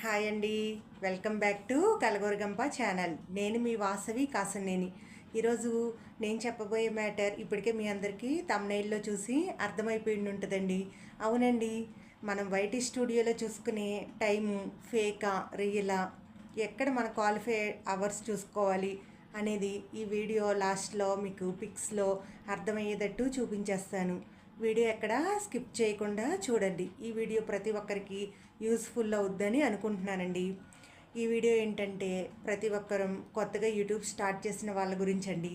Hi అండి. Welcome back to Kalagooragampa channel. నేను మీ వాసవి కాసనేని. ఈరోజు నేను చెప్పబోయే మ్యాటర్ ఇప్పటికే మీ అందరికీ తమ్నైల్లో చూసి అర్థమైపోయి ఉంటుందండి. అవునండి, మనం వైటీ స్టూడియోలో చూసుకునే టైము ఫేకా రియలా, ఎక్కడ మన క్వాలిఫై అవర్స్ చూసుకోవాలి అనేది ఈ వీడియో లాస్ట్లో మీకు పిక్స్లో అర్థమయ్యేటట్టు చూపించేస్తాను. వీడియో ఎక్కడ స్కిప్ చేయకుండా చూడండి. ఈ వీడియో ప్రతి ఒక్కరికి యూస్ఫుల్ అవుద్దని అనుకుంటున్నానండి. ఈ వీడియో ఏంటంటే ప్రతి ఒక్కరం కొత్తగా యూట్యూబ్ స్టార్ట్ చేసిన వాళ్ళ గురించి అండి.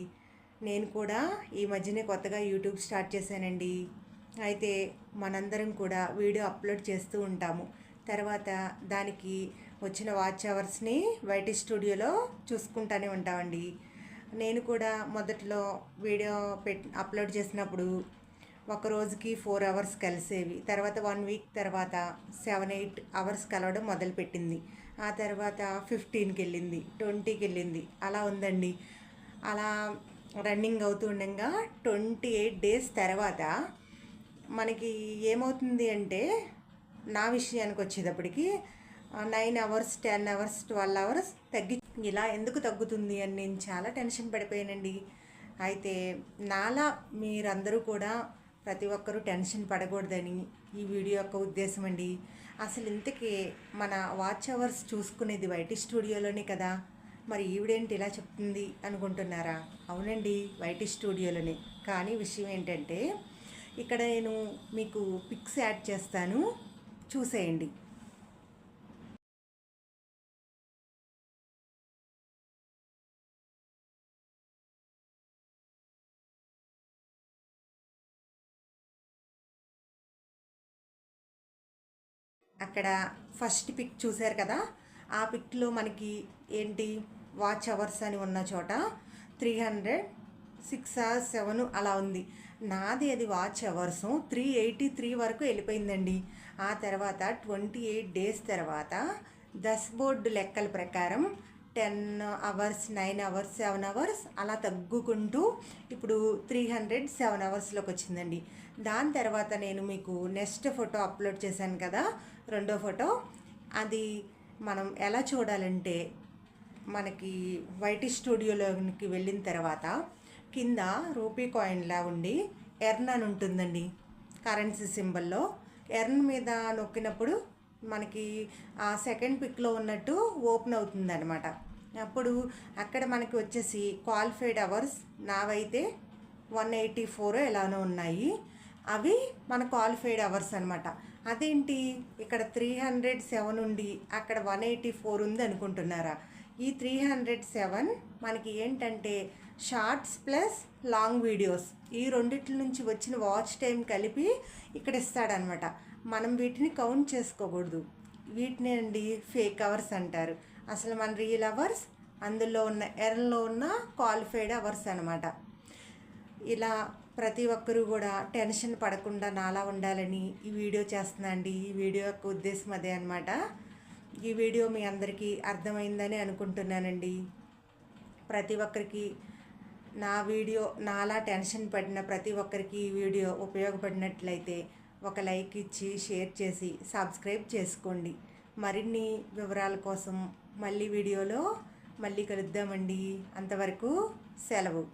నేను కూడా ఈ మధ్యనే కొత్తగా యూట్యూబ్ స్టార్ట్ చేశానండి. అయితే మనందరం కూడా వీడియో అప్లోడ్ చేస్తూ ఉంటాము. తర్వాత దానికి వచ్చిన వాచ్ అవర్స్ని వైటీ స్టూడియోలో చూసుకుంటూనే ఉంటామండి. నేను కూడా మొదట్లో వీడియో అప్లోడ్ చేసినప్పుడు ఒక రోజుకి 4 అవర్స్ కలిసేవి. తర్వాత 1 వీక్ తర్వాత 7-8 అవర్స్ కలవడం మొదలుపెట్టింది. ఆ తర్వాత 15కి వెళ్ళింది, 20కి వెళ్ళింది. అలా ఉందండి. అలా రన్నింగ్ అవుతూ ఉండగా 28 డేస్ తర్వాత మనకి ఏమవుతుంది అంటే, నా విషయానికి వచ్చేటప్పటికి 9 అవర్స్, 10 అవర్స్, 12 అవర్స్ ఇలా ఎందుకు తగ్గుతుంది అని నేను చాలా టెన్షన్ పడిపోయానండి. అయితే నాలా మీరందరూ కూడా ప్రతి ఒక్కరూ టెన్షన్ పడకూడదని ఈ వీడియో యొక్క ఉద్దేశం అండి. అసలు ఇంతకీ మన వాచ్ అవర్స్ చూసుకునేది వైటీ స్టూడియోలోనే కదా, మరి ఈవిడేంటి ఇలా చెప్తుంది అనుకుంటున్నారా? అవునండి, వైటీ స్టూడియోలోనే. కానీ విషయం ఏంటంటే, ఇక్కడ నేను మీకు పిక్స్ యాడ్ చేస్తాను, చూసేయండి. అక్కడ ఫస్ట్ పిక్ చూశారు కదా, ఆ పిక్లో మనకి ఏంటి వాచ్ అవర్స్ అని ఉన్న చోట 300, 6 hours 7 అలా ఉంది. నాది అది వాచ్ అవర్స్ 383 వరకు వెళ్ళిపోయిందండి. ఆ తర్వాత 28 డేస్ తర్వాత డస్బోర్డ్ లెక్కల ప్రకారం 10 అవర్స్, 9 అవర్స్, 7 అవర్స్ అలా తగ్గుకుంటూ ఇప్పుడు 307 అవర్స్లోకి వచ్చిందండి. దాని తర్వాత నేను మీకు నెక్స్ట్ ఫోటో అప్లోడ్ చేశాను కదా, రెండో ఫోటో. అది మనం ఎలా చూడాలంటే, మనకి వైటీ స్టూడియోలోకి వెళ్ళిన తర్వాత కింద రూపీ కాయిన్లా ఉండి ఎర్న్ అని ఉంటుందండి, కరెన్సీ సింబల్లో. ఎర్న్ మీద నొక్కినప్పుడు మనకి ఆ సెకండ్ పిక్లో ఉన్నట్టు ఓపెన్ అవుతుంది అనమాట. అప్పుడు అక్కడ మనకి వచ్చేసి క్వాలిఫైడ్ అవర్స్ నావైతే 184 ఎలానో ఉన్నాయి. అవి మన క్వాలిఫైడ్ అవర్స్ అనమాట. అదేంటి ఇక్కడ 307 ఉండి అక్కడ 184 ఉంది అనుకుంటున్నారా? ఈ 307 మనకి ఏంటంటే షార్ట్స్ ప్లస్ లాంగ్ వీడియోస్, ఈ రెండిట్ల నుంచి వచ్చిన వాచ్ టైం కలిపి ఇక్కడ ఇస్తాడనమాట. మనం వీటిని కౌంట్ చేసుకోకూడదు. వీటిని అండి ఫేక్ అవర్స్ అంటారు. అసలు మన రియల్ అవర్స్ అందులో ఉన్న ఎర్న్లో ఉన్న క్వాలిఫైడ్ అవర్స్ అనమాట. ఇలా ప్రతి ఒక్కరూ కూడా టెన్షన్ పడకుండా నాలా ఉండాలని ఈ వీడియో చేస్తున్నా అండి. ఈ వీడియో యొక్క ఉద్దేశం అదే అనమాట. ఈ వీడియో మీ అందరికీ అర్థమైందని అనుకుంటున్నానండి. ప్రతి ఒక్కరికి నా వీడియో, నాలా టెన్షన్ పడిన ప్రతి ఒక్కరికి ఈ వీడియో ఉపయోగపడినట్లయితే ఒక లైక్ ఇచ్చి షేర్ చేసి సబ్స్క్రైబ్ చేసుకోండి. మరిన్ని వివరాల కోసం మళ్ళీ వీడియోలో మళ్ళీ కలుద్దామండి. అంతవరకు సెలవు.